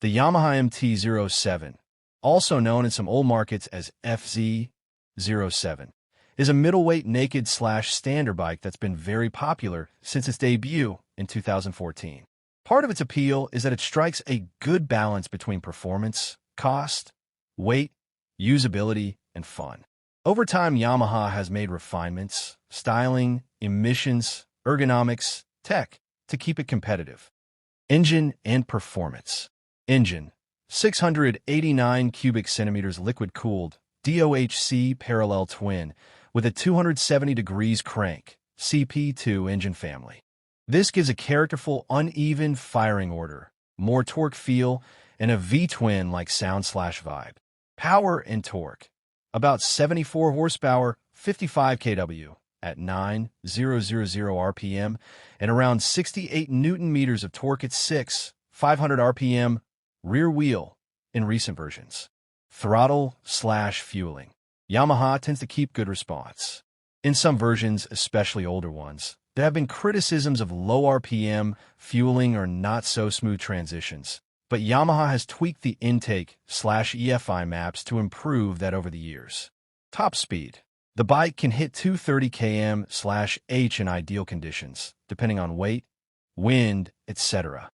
The Yamaha MT-07, also known in some old markets as FZ-07, is a middleweight naked/standard bike that's been very popular since its debut in 2014. Part of its appeal is that it strikes a good balance between performance, cost, weight, usability, and fun. Over time, Yamaha has made refinements, styling, emissions, ergonomics, tech to keep it competitive. Engine and performance. Engine: 689 cubic centimeters liquid-cooled DOHC parallel twin with a 270 degrees crank CP2 engine family. This gives a characterful, uneven firing order, more torque feel, and a V-twin-like sound/vibe. Power and torque: about 74 horsepower, 55 kW at 9,000 RPM, and around 68 Newton-meters of torque at 6,500 RPM rear wheel in recent versions. Throttle/fueling. Yamaha tends to keep good response. In some versions, especially older ones, there have been criticisms of low RPM fueling or not-so-smooth transitions, but Yamaha has tweaked the intake/EFI maps to improve that over the years. Top speed. The bike can hit 230 km/h in ideal conditions, depending on weight, wind, etc.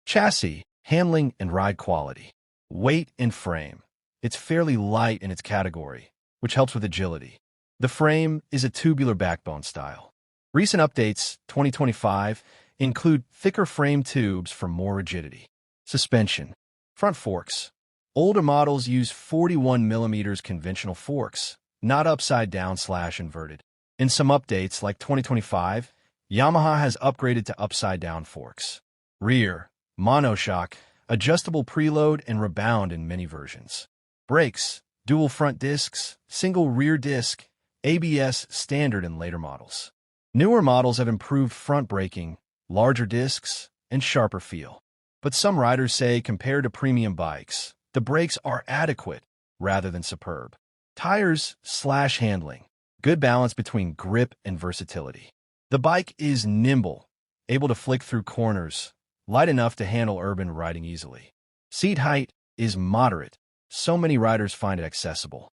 Chassis, handling, and ride quality. Weight and frame. It's fairly light in its category, which helps with agility. The frame is a tubular backbone style. Recent updates, 2025, include thicker frame tubes for more rigidity. Suspension. Front forks. Older models use 41mm conventional forks, not upside-down/inverted. In some updates, like 2025, Yamaha has upgraded to upside-down forks. Rear. Monoshock, adjustable preload and rebound in many versions. Brakes. Dual front discs, single rear disc, ABS standard in later models. Newer models have improved front braking, larger discs, and sharper feel. But some riders say compared to premium bikes, the brakes are adequate rather than superb. Tires/handling. Good balance between grip and versatility. The bike is nimble, able to flick through corners, light enough to handle urban riding easily. Seat height is moderate. So many riders find it accessible.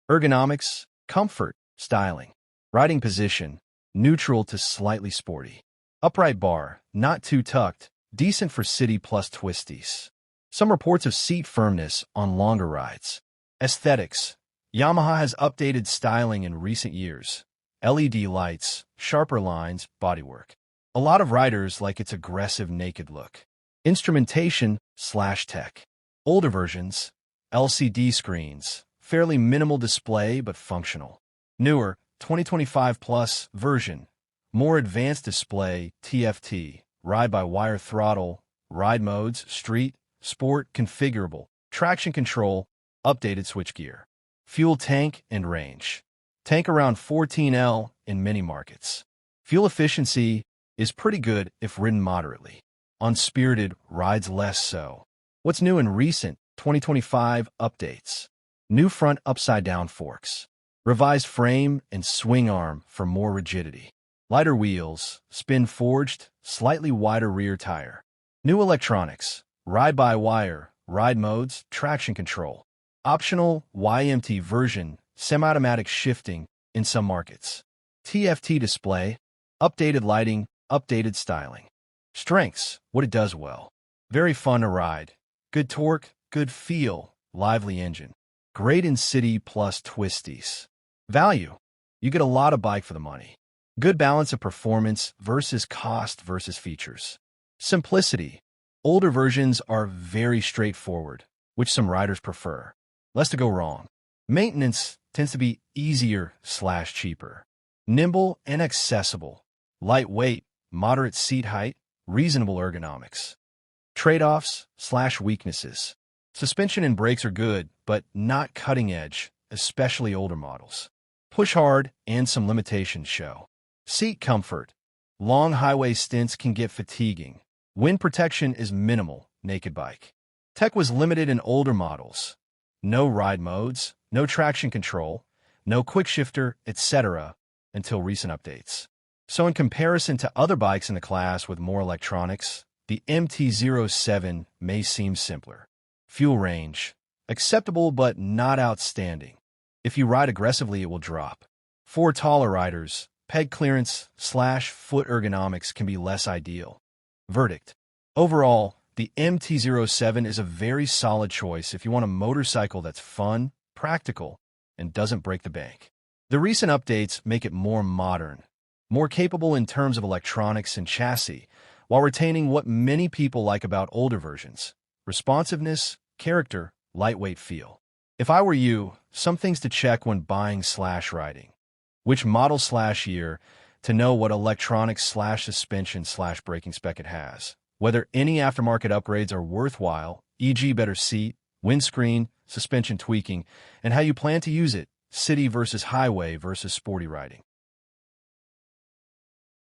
Ergonomics, comfort, styling. Riding position, neutral to slightly sporty. Upright bar, not too tucked, decent for city plus twisties. Some reports of seat firmness on longer rides. Aesthetics. Yamaha has updated styling in recent years. LED lights, sharper lines, bodywork. A lot of riders like its aggressive naked look. Instrumentation/tech. Older versions, LCD screens, fairly minimal display but functional. Newer, 2025 plus version, more advanced display, TFT, ride-by-wire throttle, ride modes, street, sport, configurable, traction control, updated switchgear. Fuel tank and range. Tank around 14L in many markets. Fuel efficiency is pretty good if ridden moderately. Unspirited rides less so. What's new in recent 2025 updates? New front upside-down forks. Revised frame and swing arm for more rigidity. Lighter wheels, spin-forged, slightly wider rear tire. New electronics. Ride-by-wire, ride modes, traction control. Optional YMT version, semi-automatic shifting in some markets. TFT display, updated lighting, updated styling. Strengths, what it does well. Very fun to ride. Good torque, good feel, lively engine. Great in city plus twisties. Value, you get a lot of bike for the money. Good balance of performance versus cost versus features. Simplicity, older versions are very straightforward, which some riders prefer. Less to go wrong. Maintenance tends to be easier/cheaper. Nimble and accessible. Lightweight, moderate seat height, reasonable ergonomics. Trade-offs/weaknesses. Suspension and brakes are good, but not cutting edge, especially older models. Push hard and some limitations show. Seat comfort. Long highway stints can get fatiguing. Wind protection is minimal, naked bike. Tech was limited in older models. No ride modes, no traction control, no quick shifter, etc. until recent updates. So in comparison to other bikes in the class with more electronics, The MT-07 may seem simpler. Fuel range, acceptable but not outstanding. If you ride aggressively, it will drop. For taller riders, peg clearance/foot ergonomics can be less ideal. Verdict. Overall, the MT-07 is a very solid choice if you want a motorcycle that's fun, practical, and doesn't break the bank. The recent updates make it more modern, more capable in terms of electronics and chassis, while retaining what many people like about older versions: responsiveness, character, lightweight feel. If I were you, some things to check when buying/riding. Which model/year to know what electronics/suspension/braking spec it has. Whether any aftermarket upgrades are worthwhile, e.g. better seat, windscreen, suspension tweaking, and how you plan to use it, city versus highway versus sporty riding.